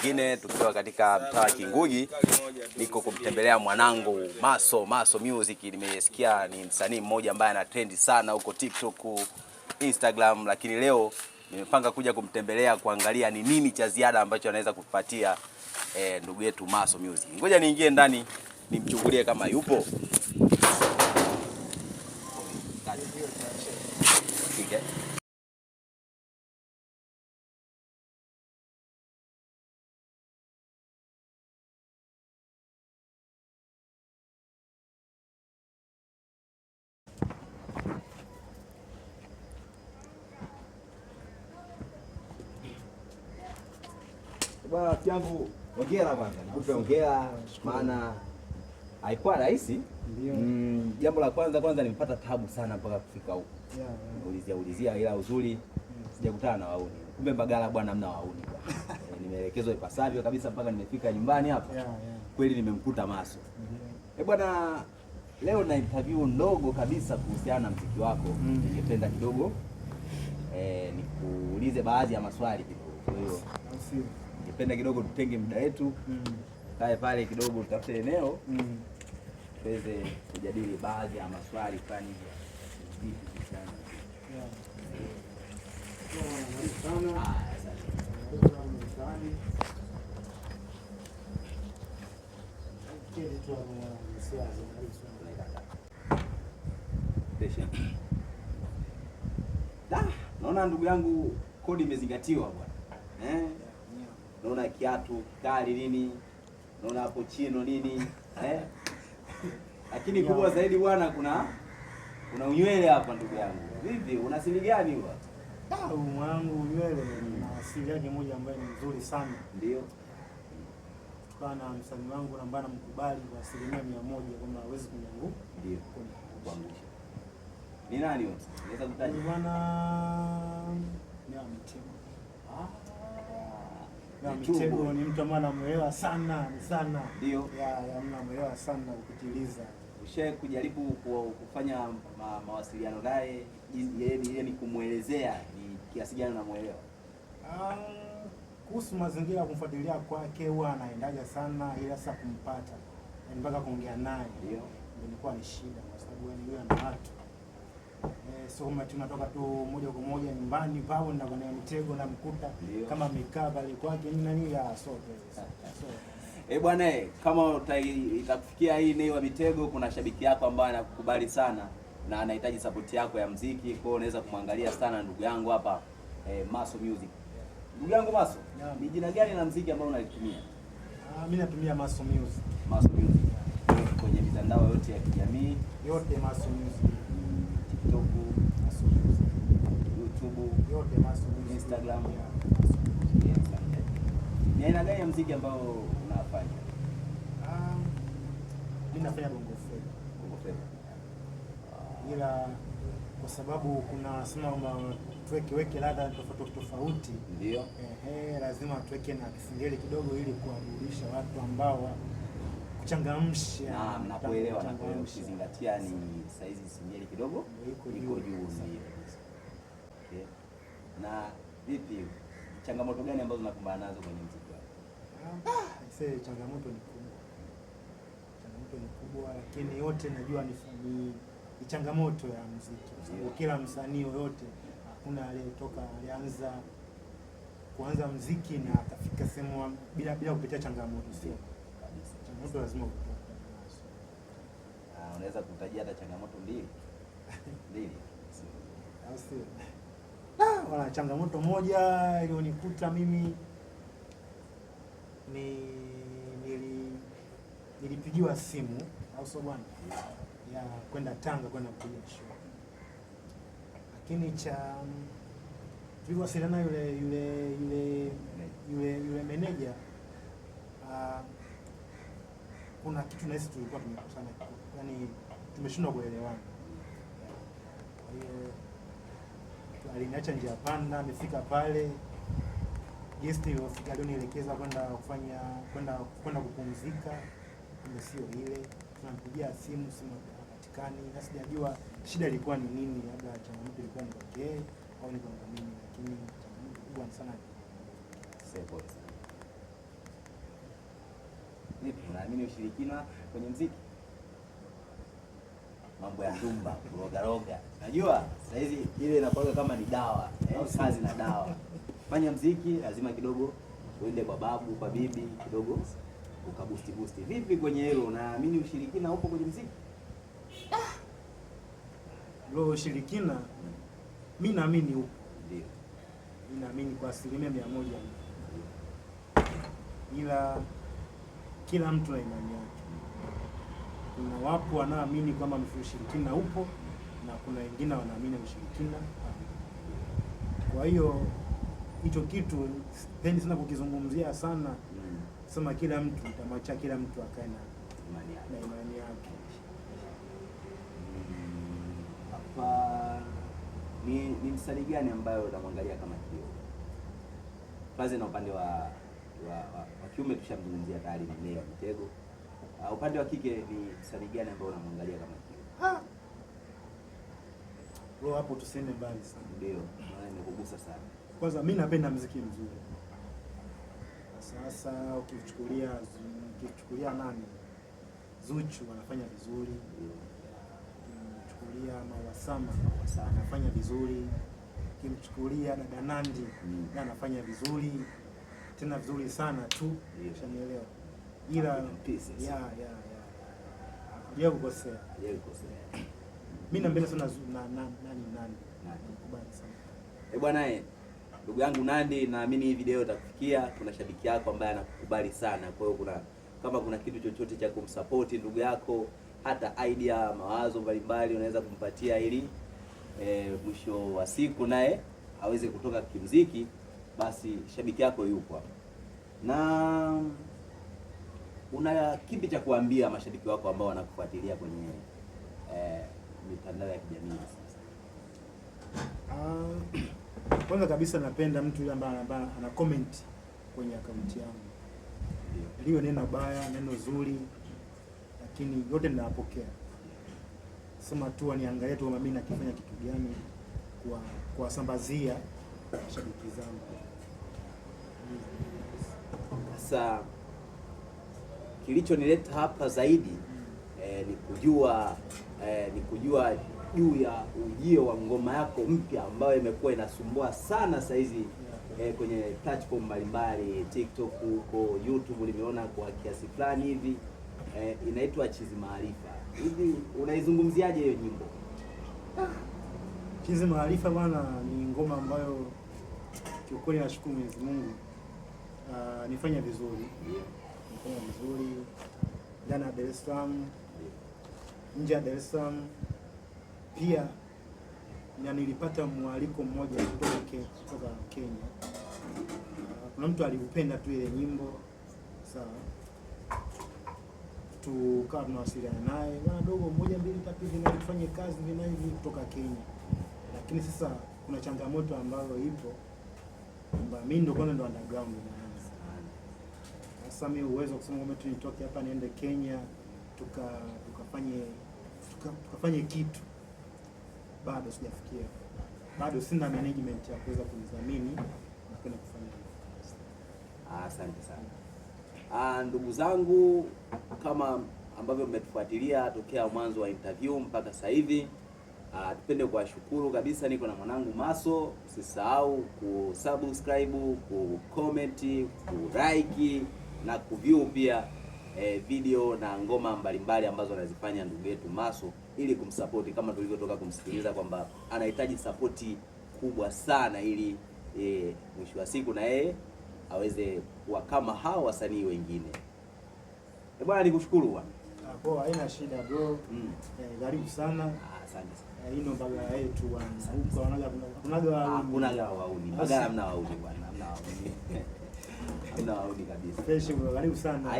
nyingine tukiwa katika mtaa wa Kingugi. Niko kumtembelea mwanangu Maso Music. Nimesikia ni msanii mmoja ambaye ana trend sana huko TikTok, Instagram, lakini leo nimepanga kuja kumtembelea kuangalia ni nini cha ziada ambacho anaweza kutupatia ndugu yetu Maso Music. Ngoja niingie ndani nimchungulie kama yupo. Bwana yangu, hongera kwanza. Nikupe hongera maana haikuwa rahisi. Ndio. Jambo la kwanza nimepata tabu sana mpaka kufika huko. Ulizia ila uzuri sijakutana na wauni. Kumbe Mbagala bwana hamna wauni bwana. Nimeelekezwa ipasavyo kabisa mpaka nimefika nyumbani hapa. Kweli nimemkuta Maso. Bwana, leo na interview ndogo kabisa kuhusiana na muziki wako. Ningependa kidogo nikuulize baadhi ya maswali kidogo. Kwa hiyo ningependa kidogo tutenge muda wetu. Kae pale kidogo tutafute eneo. Tuweze kujadili baadhi ya maswali fulani hivi. Naona ndugu yangu kodi imezingatiwa bwana. Naona kiatu kali nini? Naona hapo chino nini? Lakini kubwa zaidi bwana, kuna unywele hapa ndugu yangu. Vipi, una asili gani bwana? Mwanangu unywele na asili yake moja ambayo ni nzuri sana. Ndio. Kana msanii wangu ambaye namkubali kwa 100% kwamba hawezi kuniangusha. Ndio. Kuangusha. Ni nani wewe? Unaweza kutaja? Bwana Mitego ni mtu ambaye anamuelewa sana. Ndio. Anamuelewa sana ukitiliza. Ushawahi kujaribu kufanya mawasiliano naye, yeye ni kumuelezea ni kiasi gani unamuelewa? Kuhusu mazingira ya kumfuatilia kwake huwa anaendaga sana, ila sasa kumpata mpaka kuongea naye ndio ilikuwa ni shida, kwa sababu yeye ana watu sio kama tunatoka tu moja kwa moja nyumbani pao na kuna Mitego na mkuta kama mikaa pale kwake nini ya sote. Bwana, kama itakufikia hii Nay wa Mitego, kuna shabiki yako ambaye anakukubali sana na anahitaji support yako ya muziki, kwa hiyo unaweza kumwangalia sana ndugu yangu hapa Maso Music. Ndugu yangu Maso, ni jina gani la muziki ambao unalitumia? Mimi natumia Maso Music. Maso Music. Kwenye mitandao yote ya kijamii yote Maso Music. TikTok, Maso Music. YouTube, yote Maso Music. Instagram. Ni aina gani ya muziki ambao unafanya? Mimi nafanya bongo flava. Ila kwa sababu kuna sema tuweke ladha tofauti. Ndio. Lazima tuweke na kisingeli kidogo ili kuwaburudisha watu ambao kuchangamsha. Nakuelewa na kuzingatia ni saizi singeli kidogo iko juu ndio. Okay. Na vipi, changamoto gani ambazo unakumbana nazo kwenye muziki wako? Changamoto ni kubwa, lakini yote najua ni changamoto ya muziki. Kwa sababu kila msanii yoyote hakuna aliyetoka alianza kuanza muziki na atafika sehemu bila kupitia changamoto, sio kabisa. Changamoto lazima upite. Unaweza kutajia hata changamoto mbili? Au sio? Wala changamoto moja ilionikuta mimi nilipigiwa simu au sio bwana ya kwenda Tanga kwenda kupiga show, lakini tuliwasiliana yule meneja, kuna kitu nahisi tulikuwa tumekosana, yani tumeshindwa kuelewana. Kwa hiyo aliniacha njia panda, amefika pale guest iliyofika alionielekeza kwenda kupumzika, ndio sio ile. Tunampigia simu hapatikani, na sijajua shida ilikuwa ni nini, labda changamoto ilikuwa ni kwake au ni kwa mimi, lakini changamoto kubwa sana. vipi? Unaamini ushirikina kwenye muziki? Mambo ya ndumba, roga. Najua sasa hizi ile inakuwa kama ni dawa, kazi na dawa. Fanya muziki lazima kidogo uende kwa babu, kwa bibi kidogo ukabusti. Vipi kwenye hilo? Unaamini ushirikina upo kwenye muziki? Bro, ushirikina mimi naamini upo. Ndio. Mimi naamini kwa 100%. Ila kila mtu na imani yake. Kuna wapo wanaamini kwamba ushirikina upo na kuna wengine wanaamini ushirikina hapo. Kwa hiyo hicho kitu sipendi sana kukizungumzia sana. Sema kila mtu nitamwacha kila mtu akae na imani yake. Hapa ni msanii gani ambayo unamwangalia kama kio? Kwanza na upande wa kiume tushamzungumzia tayari ni Nay Mtego. Upande wa kike ni msanii gani ambao unamwangalia kama kio? Bro, hapo tuseme mbali sana. Ndio, maana nimekugusa sana. Kwanza mimi napenda muziki mzuri. Sasa ukichukulia nani? Zuchu anafanya vizuri. Ukimchukulia Mawasama anafanya vizuri. Ukimchukulia dada Nandi anafanya vizuri. Tena vizuri sana tu. Ushanielewa? Ila ya kukosea. Mimi napenda sana nani. Nakubali sana. Bwana ndugu yangu Nandi, naamini hii video itakufikia. Kuna shabiki yako ambaye anakukubali sana. Kwa hiyo kama kuna kitu chochote cha kumsupport ndugu yako, hata idea, mawazo mbalimbali unaweza kumpatia ili mwisho wa siku naye aweze kutoka kimuziki, basi shabiki yako yupo hapa. Na una kipi cha kuambia mashabiki wako ambao wanakufuatilia kwenye mitandao ya kijamii sasa? Kwanza kabisa napenda mtu yule ambaye ana comment kwenye akaunti yangu. Liwe neno baya, neno zuri, lakini yote ninayapokea. Sema tu aniangalie tu kama mimi nakifanya kitu gani kuwasambazia mashabiki zangu. Sasa kilichonileta hapa zaidi ni kujua juu ya ujio wa ngoma yako mpya ambayo imekuwa inasumbua sana sasa hizi kwenye platform mbalimbali, TikTok huko, YouTube nimeona kwa kiasi fulani hivi, inaitwa Chizi Maarifa. Hivi unaizungumziaje hiyo nyimbo? Chizi Maarifa bwana ni ngoma ambayo kiukweli nashukuru Mwenyezi Mungu nifanya vizuri. Nifanya vizuri ndani ya Dar es Salaam, nje ya Dar es Salaam pia, na nilipata mwaliko mmoja kutoka Kenya. Kuna mtu aliupenda tu ile nyimbo, sawa, tukawa tunawasiliana naye, bwana dogo 1 2 3 hivi tufanye kazi hivi kutoka Kenya. Lakini sasa kuna changamoto ambayo ipo kwamba mimi ndo underground naanza. Sasa mimi uwezo kusema kwamba tu nitoke hapa niende Kenya tukafanye kitu, bado sijafikia. Bado sina management ya kuweza kunidhamini na kwenda kufanya hivyo. Asante sana. Ndugu zangu, kama ambavyo mmetufuatilia tokea mwanzo wa interview mpaka sasa hivi, tupende kuwashukuru kabisa. Niko na mwanangu Maso. Usisahau kusubscribe, kucomment, kulike na kuview pia video na ngoma mbalimbali ambazo anazifanya ndugu yetu Maso, ili kumsupport kama tulivyotoka kumsikiliza kwamba anahitaji support kubwa sana ili mwisho wa siku na yeye aweze kuwa kama hao wasanii wengine. Bwana nikushukuru bwana. Poa, haina shida bro. Karibu sana. Asante sana. Hii ndo bagala yetu bwana. Huko kunaga wauni. Bagala mna wauni bwana. Mna wauni. Mna wauni kabisa. Fresh bro, karibu sana.